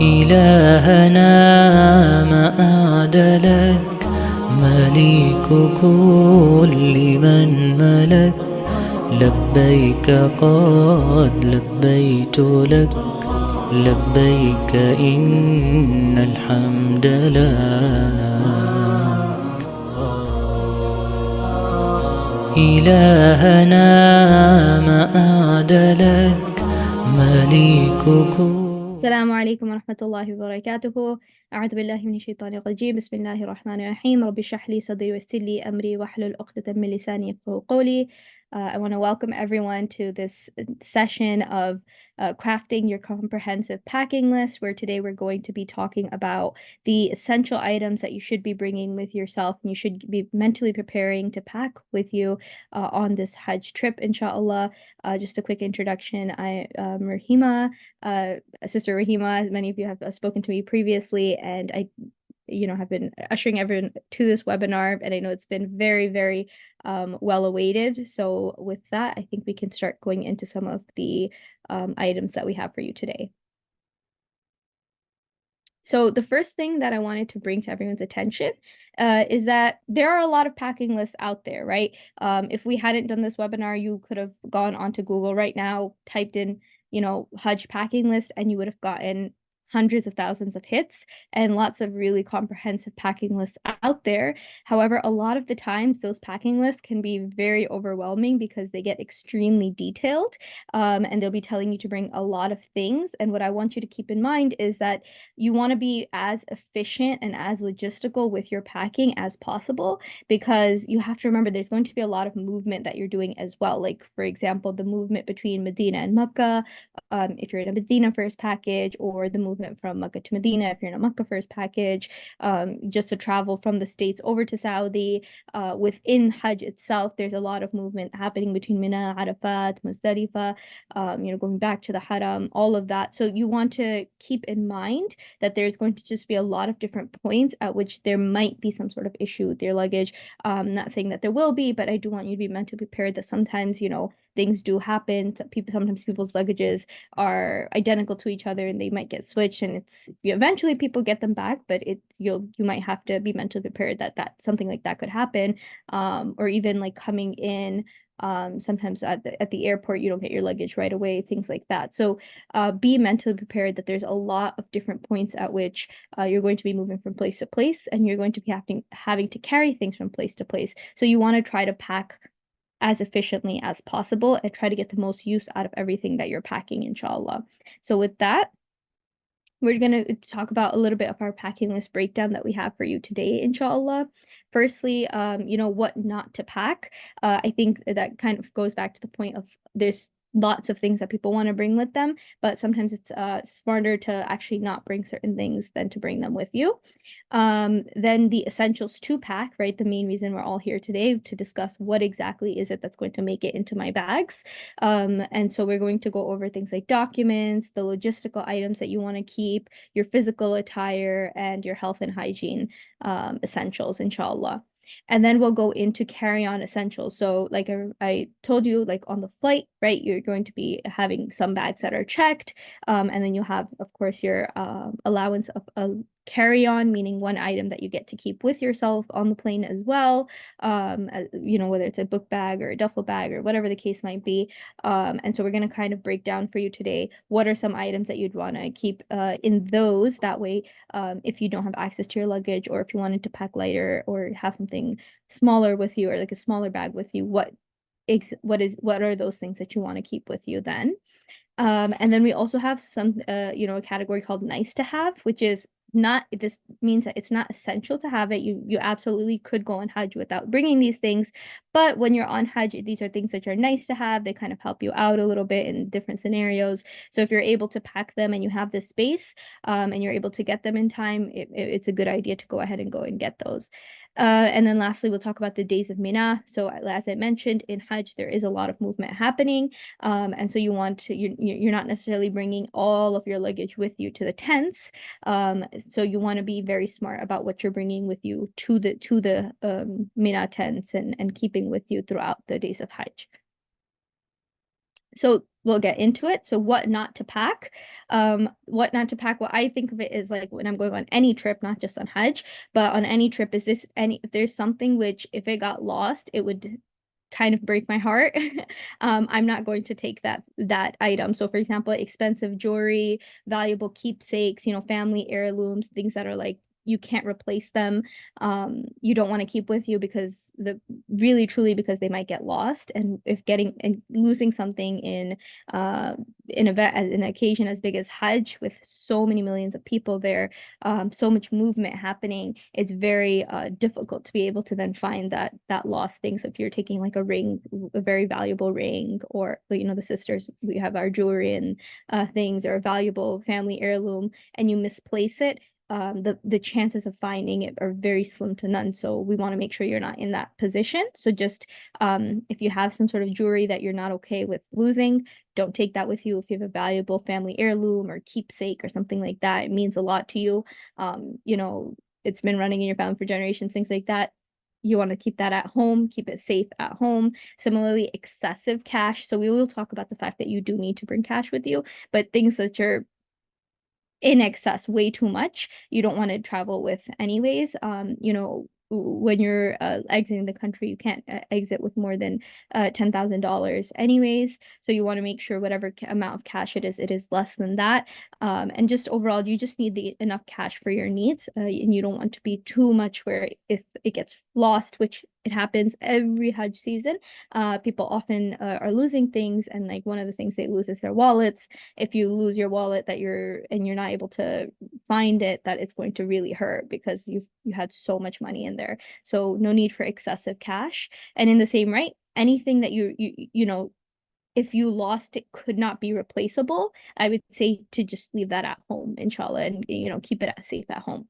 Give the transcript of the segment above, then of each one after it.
إلهنا ما أعدلك مليك كل من ملك لبيك قد لبيت لك لبيك إن الحمد لك إلهنا ما أعدلك مليك كل. السلام عليكم ورحمة الله وبركاته. أعوذ بالله من الشيطان الرجيم. بسم الله الرحمن الرحيم. رب اشرح لي صدري ويسر لي أمري واحلل عقدة من لساني يفقهوا قولي. I want to welcome everyone to this session of crafting your comprehensive packing list, where today we're going to be talking about the essential items that you should be bringing with yourself and you should be mentally preparing to pack with you on this Hajj trip, inshallah. Just a quick introduction. I am Rahima, Sister Rahima. Many of you have spoken to me previously, and I have been ushering everyone to this webinar, and I know it's been very, very well awaited. So with that, I think we can start going into some of the items that we have for you today. So the first thing that I wanted to bring to everyone's attention is that there are a lot of packing lists out there, right? If we hadn't done this webinar, you could have gone onto Google right now, typed in, Hajj packing list, and you would have gotten hundreds of thousands of hits and lots of really comprehensive packing lists out there. However, a lot of the times those packing lists can be very overwhelming because they get extremely detailed, and they'll be telling you to bring a lot of things. And what I want you to keep in mind is that you want to be as efficient and as logistical with your packing as possible, because you have to remember there's going to be a lot of movement that you're doing as well. Like, for example, the movement between Medina and Mecca, if you're in a Medina first package, or the movement from Mecca to Medina if you're in a Mecca first package, just the travel from the States over to Saudi. Within Hajj itself, there's a lot of movement happening between Mina, Arafat, Muzdalifah, going back to the Haram, all of that. So you want to keep in mind that there's going to just be a lot of different points at which there might be some sort of issue with your luggage. Not saying that there will be, but I do want you to be mentally prepared that sometimes, things do happen. Sometimes people's luggages are identical to each other and they might get switched, and eventually people get them back, but you might have to be mentally prepared that something like that could happen. Or even like coming in, sometimes at the airport you don't get your luggage right away, things like that. So be mentally prepared that there's a lot of different points at which you're going to be moving from place to place, and you're going to be having to carry things from place to place. So you want to try to pack as efficiently as possible and try to get the most use out of everything that you're packing, inshallah. So with that, we're going to talk about a little bit of our packing list breakdown that we have for you today, inshallah. Firstly, what not to pack. I think that kind of goes back to the point of there's lots of things that people want to bring with them, but sometimes it's smarter to actually not bring certain things than to bring them with you. Then the essentials to pack, right? The main reason we're all here today to discuss what exactly is it that's going to make it into my bags. And so we're going to go over things like documents, the logistical items that you want to keep, your physical attire, and your health and hygiene essentials, inshallah. And then we'll go into carry-on essentials. So like I told you, like on the flight, right, you're going to be having some bags that are checked. And then you'll have, of course, your allowance of a carry-on, meaning one item that you get to keep with yourself on the plane as well. Whether it's a book bag or a duffel bag or whatever the case might be. And so we're going to kind of break down for you today what are some items that you'd want to keep in those. That way, if you don't have access to your luggage, or if you wanted to pack lighter or have something smaller with you, or like a smaller bag with you, what are those things that you want to keep with you then? And then we also have some, a category called nice to have, which is not, this means that it's not essential to have it. You absolutely could go on Hajj without bringing these things, but when you're on Hajj, these are things that are nice to have. They kind of help you out a little bit in different scenarios. So if you're able to pack them and you have the space, and you're able to get them in time, it's a good idea to go ahead and go and get those. And then lastly, we'll talk about the days of Mina. So as I mentioned, in Hajj, there is a lot of movement happening. And so you're not necessarily bringing all of your luggage with you to the tents. So you want to be very smart about what you're bringing with you to the Mina tents and keeping with you throughout the days of Hajj. So we'll get into it. So what not to pack. What not to pack, what I think of it is like when I'm going on any trip, not just on Hajj, but on any trip, is this any, if there's something which if it got lost, it would kind of break my heart. I'm not going to take that item. So for example, expensive jewelry, valuable keepsakes, family heirlooms, things that are like you can't replace them. You don't want to keep with you because the really truly because they might get lost. And if getting and losing something in an occasion as big as Hajj with so many millions of people there, so much movement happening, it's very difficult to be able to then find that lost thing. So if you're taking like a ring, a very valuable ring, or the sisters, we have our jewelry and things, or a valuable family heirloom, and you misplace it, the chances of finding it are very slim to none. So we want to make sure you're not in that position. So just if you have some sort of jewelry that you're not okay with losing, don't take that with you. If you have a valuable family heirloom or keepsake or something like that, it means a lot to you. It's been running in your family for generations, things like that. You want to keep that at home, keep it safe at home. Similarly, excessive cash. So we will talk about the fact that you do need to bring cash with you, but things that are in excess, way too much, you don't want to travel with anyways. When you're exiting the country, you can't exit with more than $10,000 anyways. So you want to make sure whatever amount of cash it is less than that. And just overall, you just need enough cash for your needs, and you don't want to be too much where if it gets lost, which it happens every Hajj season. People often are losing things, and like one of the things they lose is their wallets. If you lose your wallet you're not able to find it, that it's going to really hurt because you had so much money in there. So no need for excessive cash. And in the same right, anything that if you lost it could not be replaceable, I would say to just leave that at home, inshallah, and keep it safe at home.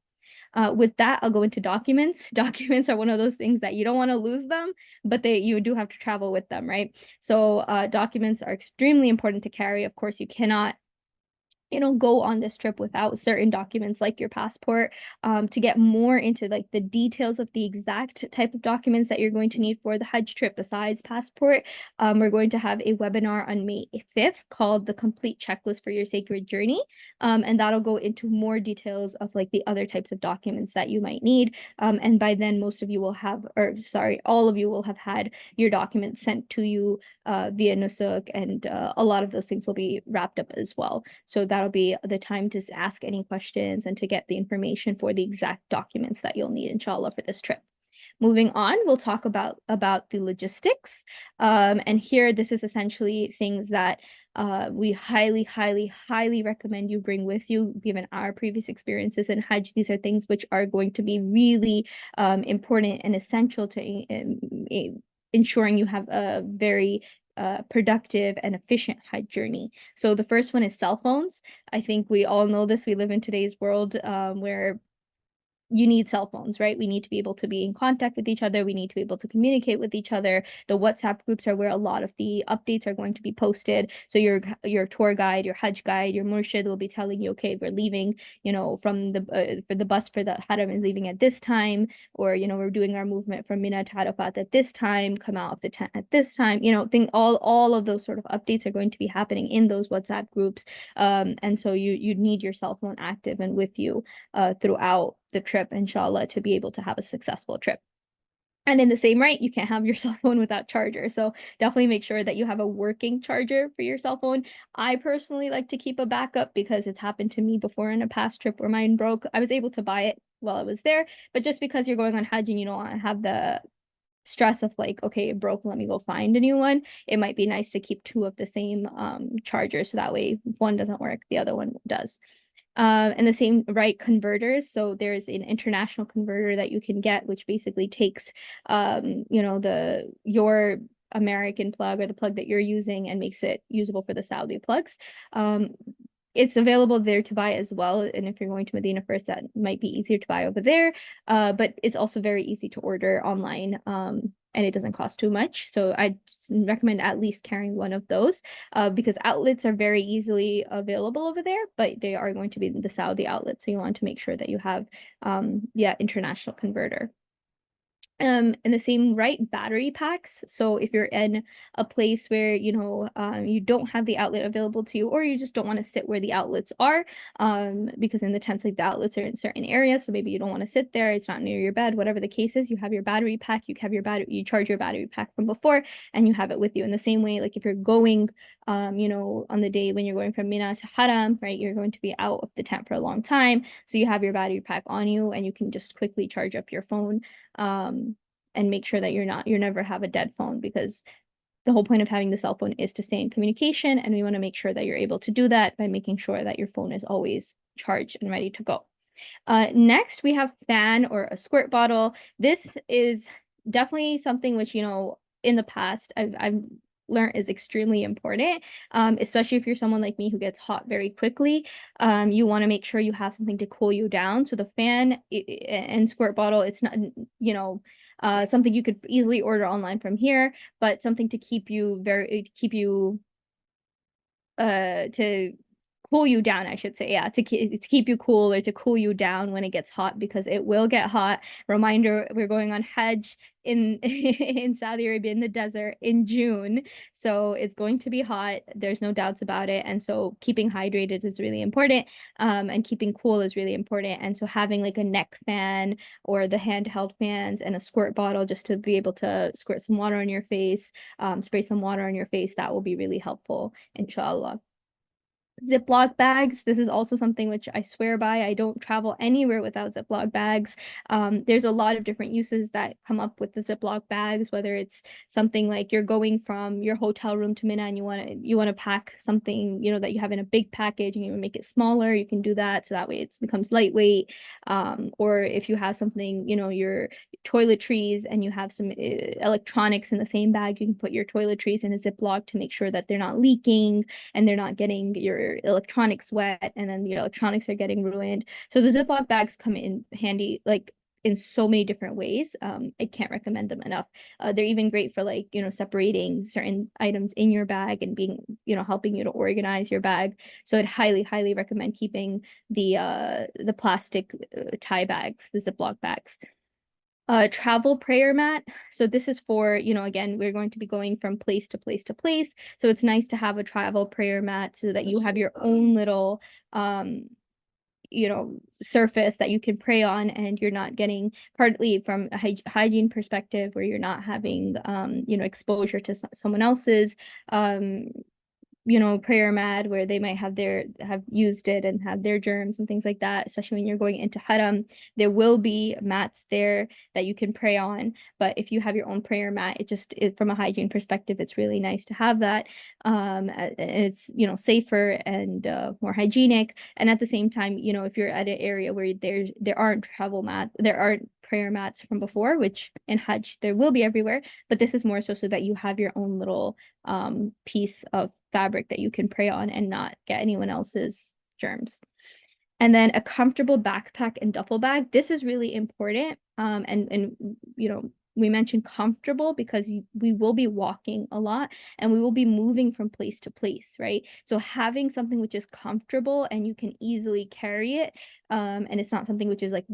With that, I'll go into documents. Documents are one of those things that you don't want to lose them, but you do have to travel with them, right? So documents are extremely important to carry. Of course, you cannot go on this trip without certain documents like your passport. To get more into like the details of the exact type of documents that you're going to need for the Hajj trip besides passport, we're going to have a webinar on May 5th called The Complete Checklist for Your Sacred Journey. And that'll go into more details of like the other types of documents that you might need. And by then, most of you will have, or sorry, all of you will have had your documents sent to you via Nusuk, and a lot of those things will be wrapped up as well. So that'll be the time to ask any questions and to get the information for the exact documents that you'll need, inshallah, for this trip. Moving on, we'll talk about the logistics. And here, this is essentially things that we highly, highly, highly recommend you bring with you, given our previous experiences in Hajj. These are things which are going to be really important and essential to ensuring you have a very productive and efficient Hajj journey. So the first one is cell phones. I think we all know this. We live in today's world where you need cell phones, right? We need to be able to be in contact with each other. We need to be able to communicate with each other. The WhatsApp groups are where a lot of the updates are going to be posted. So your tour guide, your Hajj guide, your murshid will be telling you, okay, we're leaving, from for the bus for the Haram is leaving at this time, or we're doing our movement from Mina to Arafat at this time. Come out of the tent at this time. All of those sort of updates are going to be happening in those WhatsApp groups, and so you need your cell phone active and with you throughout the trip, inshallah, to be able to have a successful trip. And in the same right, you can't have your cell phone without charger. So definitely make sure that you have a working charger for your cell phone. I personally like to keep a backup because it's happened to me before in a past trip where mine broke. I was able to buy it while I was there, but just because you're going on Hajj and you don't want to have the stress of like, okay, it broke, let me go find a new one, it might be nice to keep two of the same charger, so that way if one doesn't work, the other one does. And the same right converters. So there's an international converter that you can get, which basically takes, your American plug or the plug that you're using and makes it usable for the Saudi plugs. It's available there to buy as well. And if you're going to Medina first, that might be easier to buy over there. But it's also very easy to order online. And it doesn't cost too much. So I recommend at least carrying one of those because outlets are very easily available over there, but they are going to be the Saudi outlet. So you want to make sure that you have, international converter. In the same right, battery packs. So if you're in a place where you don't have the outlet available to you, or you just don't want to sit where the outlets are, because in the tents, like, the outlets are in certain areas, so maybe you don't want to sit there, it's not near your bed, whatever the case is, you have your battery pack, you charge your battery pack from before, and you have it with you. In the same way, like if you're going on the day when you're going from Mina to Haram, right, you're going to be out of the tent for a long time, so you have your battery pack on you, and you can just quickly charge up your phone, and make sure that you never have a dead phone, because the whole point of having the cell phone is to stay in communication, and we want to make sure that you're able to do that by making sure that your phone is always charged and ready to go. Next, we have fan or a squirt bottle. This is definitely something which, in the past I've learned is extremely important, especially if you're someone like me who gets hot very quickly. You want to make sure you have something to cool you down. So the fan and squirt bottle, it's not, something you could easily order online from here, but something to keep you to cool you down, I should say. Yeah, to keep you cool, or to cool you down when it gets hot, because it will get hot. Reminder, we're going on Hajj in in Saudi Arabia, in the desert, in June. So it's going to be hot. There's no doubts about it. And so keeping hydrated is really important. And keeping cool is really important. And so having like a neck fan or the handheld fans and a squirt bottle just to be able to squirt some water on your face, spray some water on your face, that will be really helpful, inshallah. Ziploc bags. This is also something which I swear by. I don't travel anywhere without Ziploc bags. There's a lot of different uses that come up with the Ziploc bags, whether it's something like you're going from your hotel room to Mina and you want to pack something, that you have in a big package and you want to make it smaller, you can do that. So that way it becomes lightweight. Or if you have something, your toiletries, and you have some electronics in the same bag, you can put your toiletries in a Ziploc to make sure that they're not leaking and they're not getting your electronics wet, and then the electronics are getting ruined. So the Ziploc bags come in handy, like, in so many different ways. I can't recommend them enough. They're even great for, like, separating certain items in your bag and being, helping you to organize your bag. So I'd highly, highly recommend keeping the plastic tie bags, the Ziploc bags. Travel prayer mat. So this is for, again, we're going to be going from place to place to place. So it's nice to have a travel prayer mat so that you have your own little, surface that you can pray on, and you're not getting, partly from a hygiene perspective, where you're not having, exposure to someone else's, prayer mat, where they might have used it and have their germs and things like that. Especially when you're going into haram, there will be mats there that you can pray on. But if you have your own prayer mat, from a hygiene perspective, it's really nice to have that. And it's, safer and more hygienic. And at the same time, if you're at an area where there aren't there aren't prayer mats from before, which in Hajj there will be everywhere, but this is more so that you have your own little piece of fabric that you can pray on and not get anyone else's germs. And then a comfortable backpack and duffel bag. This is really important. And we mentioned comfortable because we will be walking a lot and we will be moving from place to place, right? So having something which is comfortable and you can easily carry it, and it's not something which is like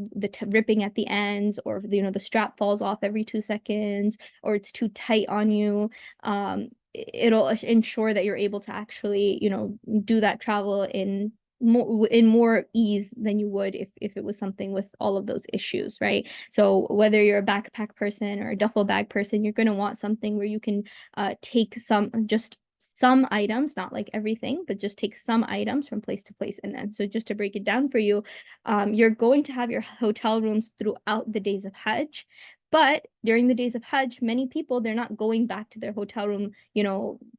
ripping at the ends, or the strap falls off every 2 seconds, or it's too tight on you. It'll ensure that you're able to actually, do that travel in more ease than you would if it was something with all of those issues, right? So whether you're a backpack person or a duffel bag person, you're going to want something where you can take some items, not like everything, but just take some items from place to place. And then, so just to break it down for you, you're going to have your hotel rooms throughout the days of Hajj. But during the days of Hajj, many people, they're not going back to their hotel room,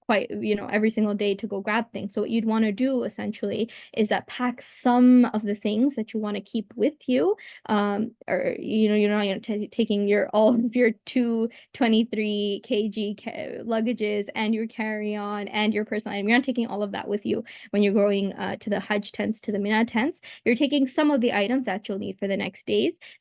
quite, every single day to go grab things. So what you'd want to do essentially is that pack some of the things that you want to keep with you. Or, you're not taking all of your 223 kg luggages and your carry-on and your personal item. You're not taking all of that with you when you're going to the Hajj tents, to the Mina tents. You're taking some of the items that you'll need for the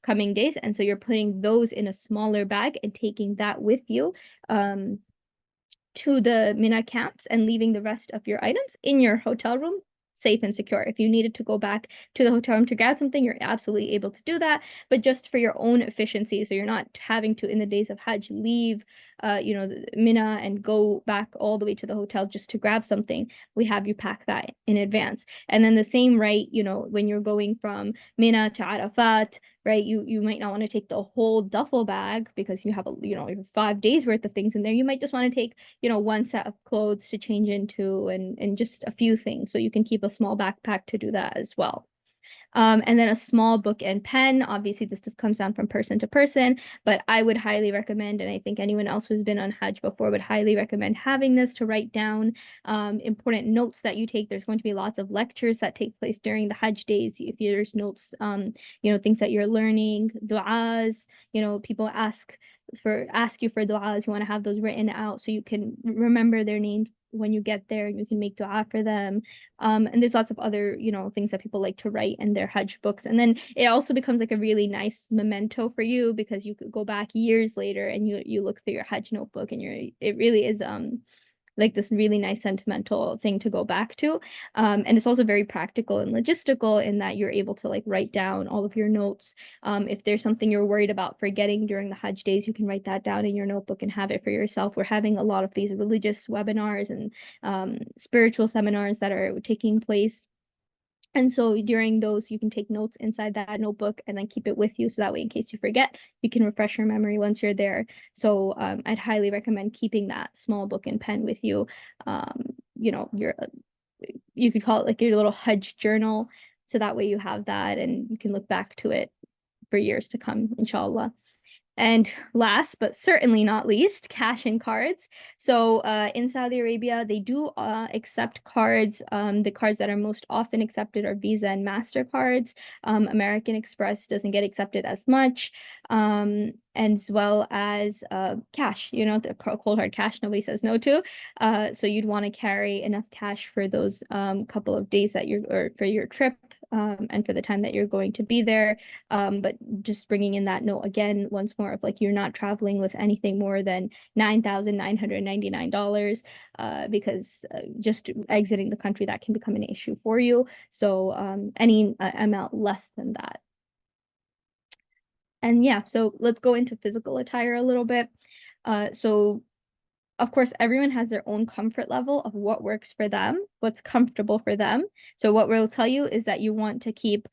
coming days. And so you're putting those in a smaller bag and taking that with you to the Mina camps, and leaving the rest of your items in your hotel room safe and secure. If you needed to go back to the hotel room to grab something, you're absolutely able to do that, but just for your own efficiency, so you're not having to, in the days of Hajj, leave Mina and go back all the way to the hotel just to grab something. We have you pack that in advance. And then the same, right, when you're going from Mina to Arafat, right, you might not want to take the whole duffel bag because you have 5 days worth of things in there. You might just want to take one set of clothes to change into, and just a few things, so you can keep a small backpack to do that as well. And then a small book and pen. Obviously, this just comes down from person to person, but I would highly recommend, and I think anyone else who's been on Hajj before would highly recommend having this to write down important notes that you take. There's going to be lots of lectures that take place during the Hajj days. If there's notes, things that you're learning, du'as, people ask you for du'as. You want to have those written out so you can remember their names when you get there, and you can make dua for them. And there's lots of other, things that people like to write in their Hajj books. And then it also becomes like a really nice memento for you, because you could go back years later and you look through your Hajj notebook, and it really is like this really nice sentimental thing to go back to. And it's also very practical and logistical in that you're able to like write down all of your notes. If there's something you're worried about forgetting during the Hajj days, you can write that down in your notebook and have it for yourself. We're having a lot of these religious webinars and spiritual seminars that are taking place. And so during those, you can take notes inside that notebook and then keep it with you. So that way, in case you forget, you can refresh your memory once you're there. So I'd highly recommend keeping that small book and pen with you. You could call it like your little Hajj journal. So that way you have that and you can look back to it for years to come, inshallah. And last but certainly not least, cash and cards. So in Saudi Arabia, they do accept cards. The cards that are most often accepted are Visa and MasterCards. American Express doesn't get accepted as much, as well as cash, the cold hard cash nobody says no to. So you'd want to carry enough cash for those couple of days or for your trip, and for the time that you're going to be there. But just bringing in that note again, once more, of like you're not traveling with anything more than $9,999, because just exiting the country, that can become an issue for you. So any amount less than that. And yeah, so let's go into physical attire a little bit. So of course, everyone has their own comfort level of what works for them, what's comfortable for them. So what we'll tell you is that you want to keep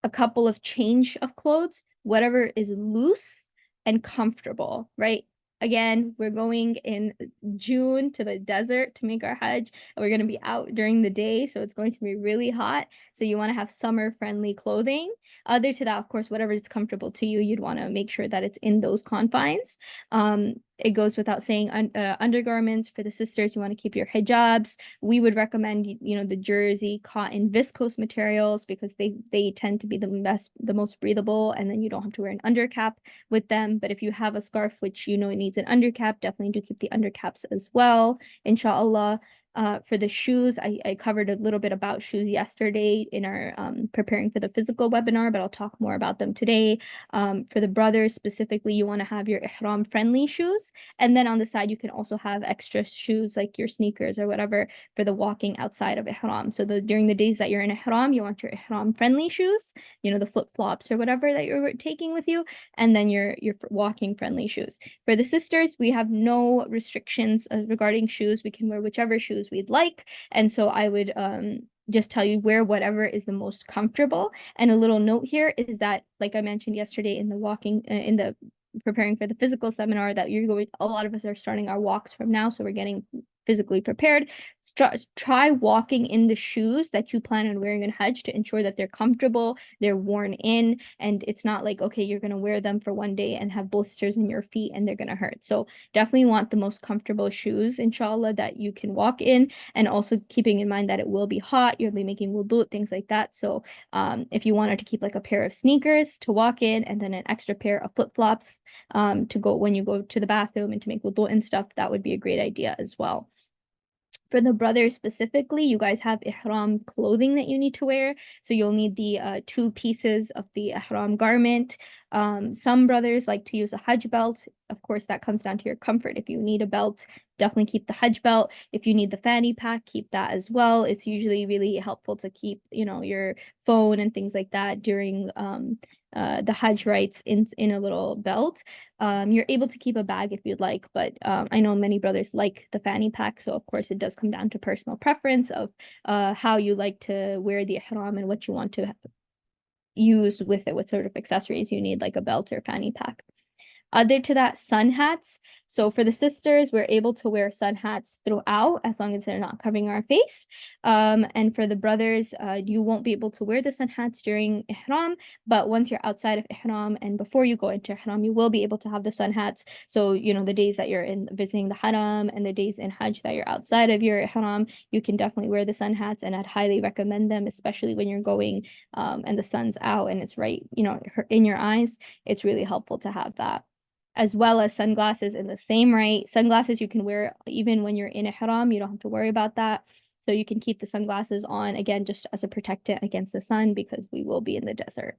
a couple of change of clothes, whatever is loose and comfortable, right? Again, we're going in June to the desert to make our Hajj, and we're going to be out during the day, so it's going to be really hot. So you want to have summer-friendly clothing. Other to that, of course, whatever is comfortable to you, you'd want to make sure that it's in those confines. It goes without saying, undergarments for the sisters, you want to keep your hijabs. We would recommend, the jersey, cotton, viscose materials, because they tend to be the most breathable, and then you don't have to wear an undercap with them. But if you have a scarf which needs an undercap, definitely do keep the undercaps as well, inshallah. For the shoes, I covered a little bit about shoes yesterday in our preparing for the physical webinar, but I'll talk more about them today. For the brothers specifically, you want to have your ihram friendly shoes. And then on the side, you can also have extra shoes like your sneakers or whatever for the walking outside of ihram. So during the days that you're in ihram, you want your ihram friendly shoes, the flip-flops or whatever that you're taking with you, and then your walking friendly shoes. For the sisters, we have no restrictions regarding shoes. We can wear whichever shoes we'd like. And so I would just tell you, wear whatever is the most comfortable. And a little note here is that, like I mentioned yesterday in the preparing for the physical seminar, that a lot of us are starting our walks from now, so we're getting physically prepared. Try walking in the shoes that you plan on wearing in Hajj to ensure that they're comfortable, they're worn in, and it's not like, okay, you're going to wear them for one day and have blisters in your feet and they're going to hurt. So definitely want the most comfortable shoes, inshallah, that you can walk in, and also keeping in mind that it will be hot, you'll be making wudu, things like that. So if you wanted to keep like a pair of sneakers to walk in, and then an extra pair of flip-flops to go when you go to the bathroom and to make wudu and stuff, that would be a great idea as well. For the brothers specifically, you guys have ihram clothing that you need to wear. So you'll need the 2 pieces of the ihram garment. Some brothers like to use a Hajj belt. of course, that comes down to your comfort. If you need a belt, definitely keep the Hajj belt. If you need the fanny pack, keep that as well. It's usually really helpful to keep, your phone and things like that during the Hajj rites in a little belt. You're able to keep a bag if you'd like, but I know many brothers like the fanny pack, so of course it does come down to personal preference of how you like to wear the ihram and what you want to use with it, what sort of accessories you need, like a belt or fanny pack. Other to that, sun hats. So for the sisters, we're able to wear sun hats throughout as long as they're not covering our face. And for the brothers, you won't be able to wear the sun hats during ihram, but once you're outside of ihram and before you go into ihram, you will be able to have the sun hats. So, the days that you're in visiting the haram and the days in Hajj that you're outside of your ihram, you can definitely wear the sun hats, and I'd highly recommend them, especially when you're going and the sun's out and it's right, in your eyes. It's really helpful to have that, as well as sunglasses in the same right. Sunglasses you can wear even when you're in ihram. You don't have to worry about that. So you can keep the sunglasses on, again, just as a protectant against the sun, because we will be in the desert.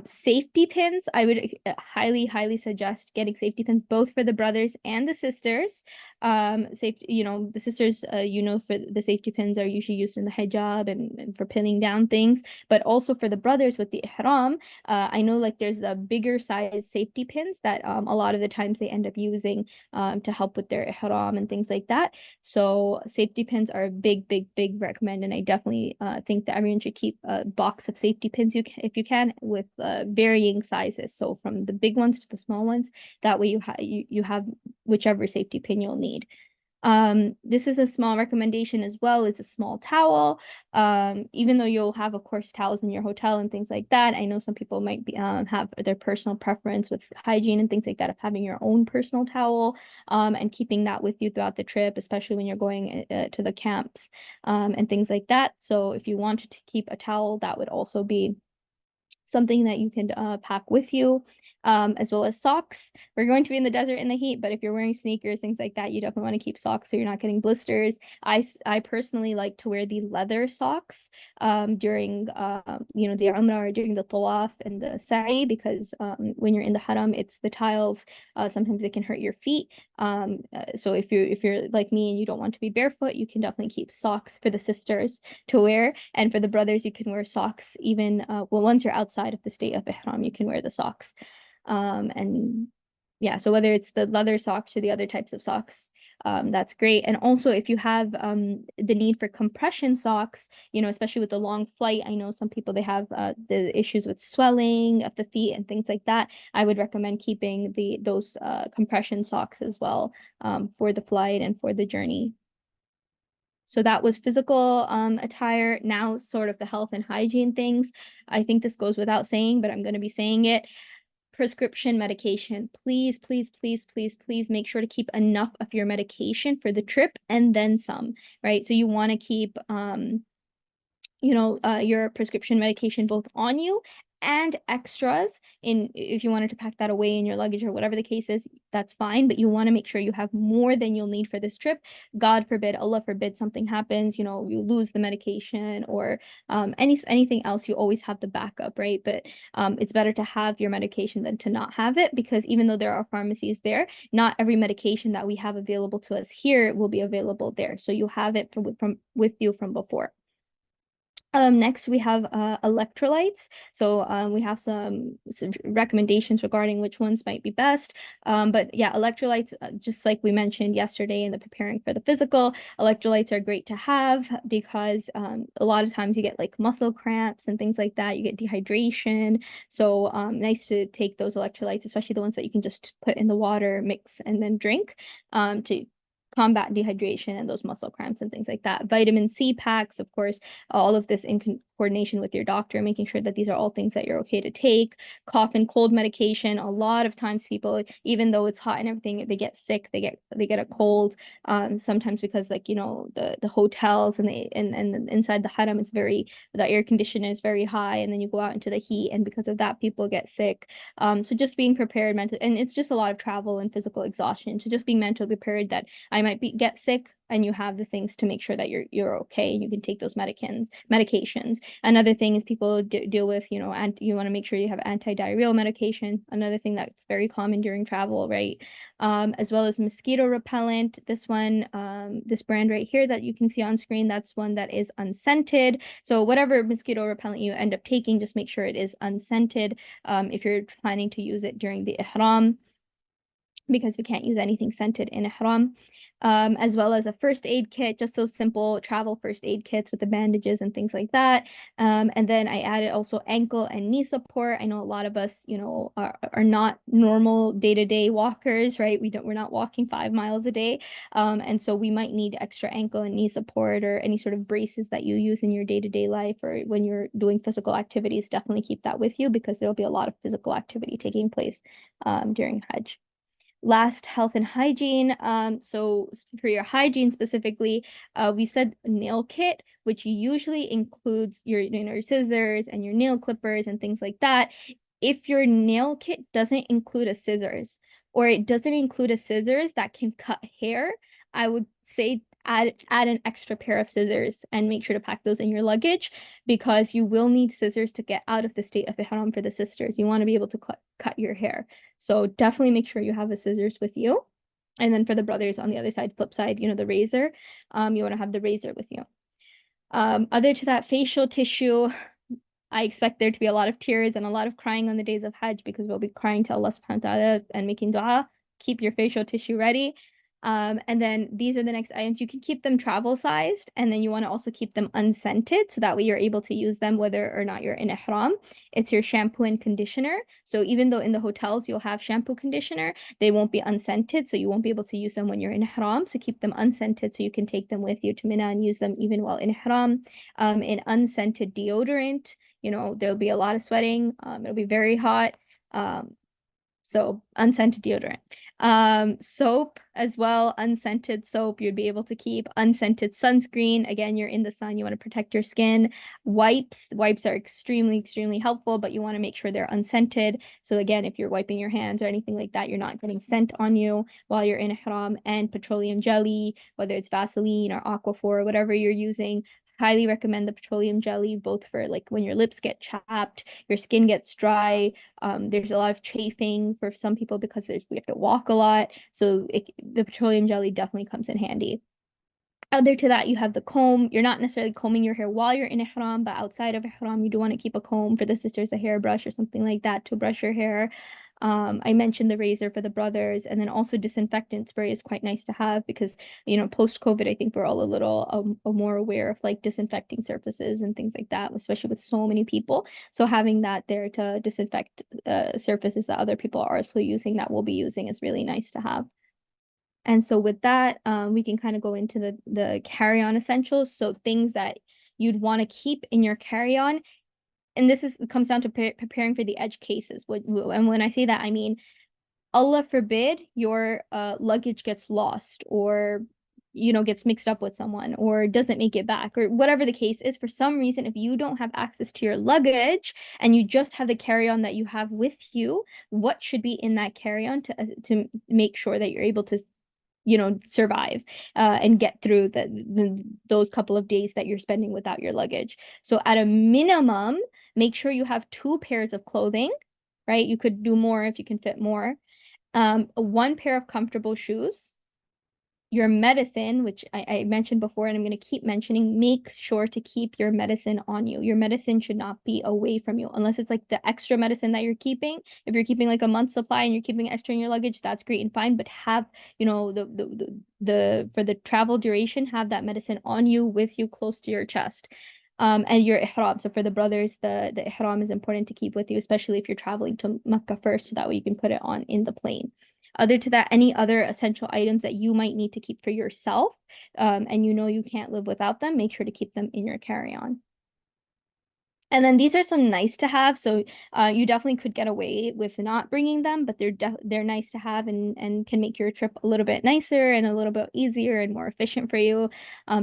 Safety pins, I would highly, highly suggest getting safety pins both for the brothers and the sisters. Safety, the sisters, for the safety pins are usually used in the hijab and for pinning down things, but also for the brothers with the ihram. I know like there's the bigger size safety pins that a lot of the times they end up using to help with their ihram and things like that. So safety pins are a big, big, big recommend, and I definitely think that everyone should keep a box of safety pins if you can, with varying sizes. So from the big ones to the small ones. That way you have whichever safety pin you'll need. This is a small recommendation as well. It's a small towel. Even though you'll have, of course, towels in your hotel and things like that. I know some people might be have their personal preference with hygiene and things like that of having your own personal towel and keeping that with you throughout the trip, especially when you're going to the camps and things like that. So if you wanted to keep a towel, that would also be something that you can pack with you, as well as socks. We're going to be in the desert in the heat, but if you're wearing sneakers, things like that, you definitely want to keep socks so you're not getting blisters. I personally like to wear the leather socks during the Umrah or during the Tawaf and the Sa'i, because when you're in the Haram, it's the tiles. Sometimes they can hurt your feet. So if you're like me and you don't want to be barefoot, you can definitely keep socks for the sisters to wear, and for the brothers, you can wear socks even once you're outside of the state of ihram, you can wear the socks. And yeah, so whether it's the leather socks or the other types of socks, that's great. And also if you have the need for compression socks, especially with the long flight, I know some people, they have the issues with swelling of the feet and things like that. I would recommend keeping those compression socks as well for the flight and for the journey. So that was physical attire. Now sort of the health and hygiene things. I think this goes without saying, but I'm going to be saying it. Prescription medication. Please, please, please, please, please make sure to keep enough of your medication for the trip and then some, right? So you want to keep your prescription medication both on you and extras in, if you wanted to pack that away in your luggage or whatever the case is, that's fine, but you want to make sure you have more than you'll need for this trip. God forbid, Allah forbid, something happens, you lose the medication or anything else, you always have the backup, right? But it's better to have your medication than to not have it, because even though there are pharmacies there, not every medication that we have available to us here will be available there. So you have it with you from before. Next we have electrolytes. So we have some recommendations regarding which ones might be best. But yeah, electrolytes, just like we mentioned yesterday in the preparing for the physical, electrolytes are great to have because a lot of times you get like muscle cramps and things like that. You get dehydration. So nice to take those electrolytes, especially the ones that you can just put in the water, mix, and then drink to combat dehydration and those muscle cramps and things like that. Vitamin C packs, of course, all of this in coordination with your doctor, making sure that these are all things that you're okay to take. Cough and cold medication. A lot of times people, even though it's hot and everything, they get sick, they get a cold. Sometimes because the hotels and inside the haram, the air conditioner is very high, and then you go out into the heat, and because of that people get sick. So just being prepared mentally, and it's just a lot of travel and physical exhaustion. So just being mentally prepared that I might get sick, and you have the things to make sure that you're okay and you can take those medications. Another thing is people deal with, and you want to make sure you have anti-diarrheal medication. Another thing that's very common during travel, right? As well as mosquito repellent. This one, this brand right here that you can see on screen, that's one that is unscented. So whatever mosquito repellent you end up taking, just make sure it is unscented if you're planning to use it during the ihram, because we can't use anything scented in ihram. As well as a first aid kit, just those simple travel first aid kits with the bandages and things like that. And then I added also ankle and knee support. I know a lot of us, are not normal day-to-day walkers, right? We're not walking 5 miles a day. And so we might need extra ankle and knee support or any sort of braces that you use in your day-to-day life or when you're doing physical activities. Definitely keep that with you because there'll be a lot of physical activity taking place during Hajj. Last, health and hygiene. So for your hygiene specifically, we said nail kit, which usually includes your scissors and your nail clippers and things like that. If your nail kit doesn't include a scissors, or it doesn't include a scissors that can cut hair, I would say add an extra pair of scissors and make sure to pack those in your luggage, because you will need scissors to get out of the state of ihram for the sisters. You want to be able to cut your hair. So definitely make sure you have the scissors with you. And then for the brothers on the other side, flip side, the razor, you want to have the razor with you. Other to that, facial tissue. I expect there to be a lot of tears and a lot of crying on the days of Hajj, because we'll be crying to Allah subhanahu wa ta'ala and making dua. Keep your facial tissue ready. And then these are the next items. You can keep them travel sized, and then you want to also keep them unscented, so that way you're able to use them whether or not you're in ihram. It's your shampoo and conditioner. So even though in the hotels you'll have shampoo conditioner, they won't be unscented, so you won't be able to use them when you're in ihram. So keep them unscented so you can take them with you to Mina and use them even while in ihram. An unscented deodorant. There'll be a lot of sweating. It'll be very hot. So unscented deodorant. Soap as well, unscented soap you'd be able to keep. Unscented sunscreen. Again, you're in the sun, you want to protect your skin. Wipes are extremely, extremely helpful, but you want to make sure they're unscented. So again, if you're wiping your hands or anything like that, you're not getting scent on you while you're in ihram. And petroleum jelly, whether it's Vaseline or Aquaphor or whatever you're using. Highly recommend the petroleum jelly, both for like when your lips get chapped, your skin gets dry. There's a lot of chafing for some people because we have to walk a lot. So the petroleum jelly definitely comes in handy. Other to that, you have the comb. You're not necessarily combing your hair while you're in ihram, but outside of ihram, you do want to keep a comb. For the sisters, a hairbrush or something like that to brush your hair. I mentioned the razor for the brothers, and then also disinfectant spray is quite nice to have because, post-COVID, I think we're all a little more aware of like disinfecting surfaces and things like that, especially with so many people. So having that there to disinfect surfaces that other people are also using, that we'll be using, is really nice to have. And so with that, we can kind of go into the carry-on essentials. So things that you'd want to keep in your carry-on. And this comes down to preparing for the edge cases. And when I say that, I mean, Allah forbid your luggage gets lost or gets mixed up with someone or doesn't make it back or whatever the case is. For some reason, if you don't have access to your luggage and you just have the carry-on that you have with you, what should be in that carry-on to make sure that you're able to survive and get through those couple of days that you're spending without your luggage. So at a minimum, make sure you have 2 pairs of clothing, right? You could do more if you can fit more. 1 pair of comfortable shoes. Your medicine, which I mentioned before, and I'm going to keep mentioning, make sure to keep your medicine on you. Your medicine should not be away from you, unless it's like the extra medicine that you're keeping. If you're keeping like a month's supply and you're keeping extra in your luggage, that's great and fine. But have, the for the travel duration, have that medicine on you, with you, close to your chest. And your ihram. So for the brothers, the ihram is important to keep with you, especially if you're traveling to Mecca first, so that way you can put it on in the plane. Other to that, any other essential items that you might need to keep for yourself, and you can't live without them, make sure to keep them in your carry-on. And then these are some nice to have. So you definitely could get away with not bringing them, but they're nice to have and can make your trip a little bit nicer and a little bit easier and more efficient for you.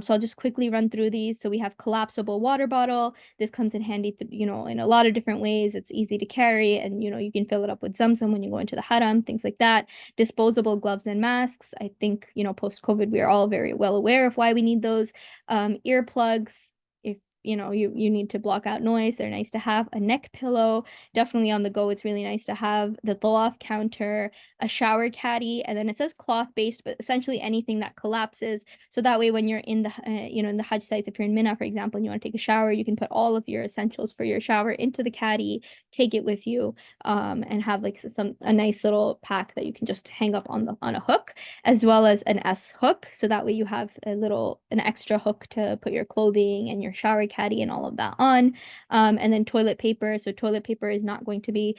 So I'll just quickly run through these. So we have collapsible water bottle. This comes in handy, in a lot of different ways. It's easy to carry, and you can fill it up with Zamzam when you go into the haram, things like that. Disposable gloves and masks. I think post-COVID we are all very well aware of why we need those. Earplugs. If you need to block out noise, they're nice to have. A neck pillow, definitely on the go, it's really nice to have. The tawaf counter, a shower caddy, and then it says cloth based, but essentially anything that collapses, so that way when you're in the in the Hajj sites, if you're in Mina, for example, and you want to take a shower, you can put all of your essentials for your shower into the caddy, take it with you, and have like a nice little pack that you can just hang up on a hook, as well as an S hook. So that way you have an extra hook to put your clothing and your shower caddy and all of that on. And then toilet paper. So toilet paper is not going to be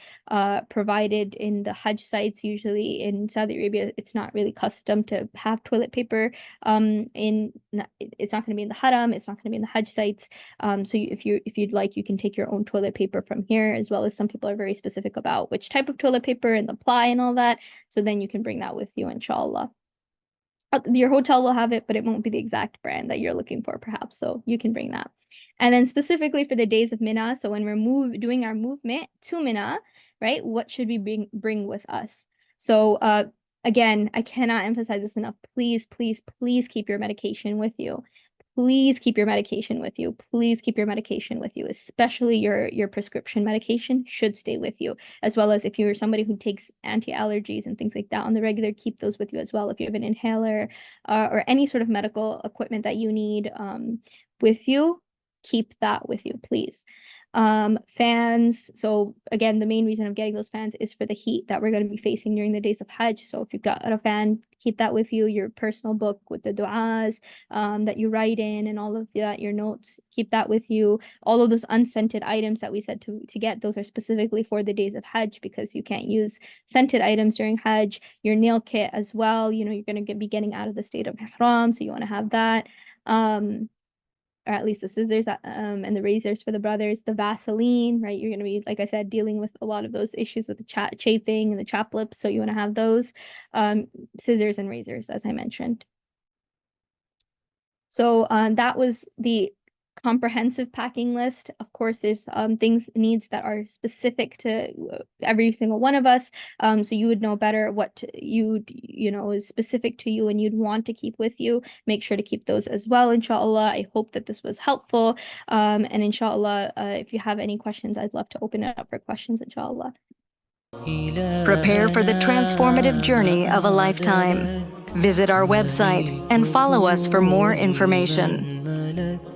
provided in the Hajj sites. Usually in Saudi Arabia, it's not really custom to have toilet paper. It's not going to be in the haram. It's not going to be in the Hajj sites. So if you'd like, you can take your own toilet paper from here, as well as some people are very specific about which type of toilet paper and the ply and all that. So then you can bring that with you, inshallah. Your hotel will have it, but it won't be the exact brand that you're looking for, perhaps. So you can bring that. And then specifically for the days of Mina, so when we're doing our movement to Mina, right, what should we bring with us? So again, I cannot emphasize this enough. Please, please, please keep your medication with you. Please keep your medication with you. Please keep your medication with you, especially your prescription medication should stay with you, as well as if you're somebody who takes anti-allergies and things like that on the regular, keep those with you as well. If you have an inhaler or any sort of medical equipment that you need with you, keep that with you, please. Fans. So again, the main reason of getting those fans is for the heat that we're going to be facing during the days of Hajj. So if you've got a fan, keep that with you. Your personal book with the du'as that you write in and all of that, your notes, keep that with you. All of those unscented items that we said to get, those are specifically for the days of Hajj, because you can't use scented items during Hajj. Your nail kit as well. You're going to be getting out of the state of ihram, so you want to have that. Or at least the scissors and the razors for the brothers, the Vaseline, right? You're going to be, like I said, dealing with a lot of those issues with the chafing and the chap lips, so you want to have those. Scissors and razors, as I mentioned. So that was the comprehensive packing list. Of course, there's needs that are specific to every single one of us. So you would know better what is specific to you and you'd want to keep with you. Make sure to keep those as well, inshallah. I hope that this was helpful. And inshallah, if you have any questions, I'd love to open it up for questions, inshallah. Prepare for the transformative journey of a lifetime. Visit our website and follow us for more information.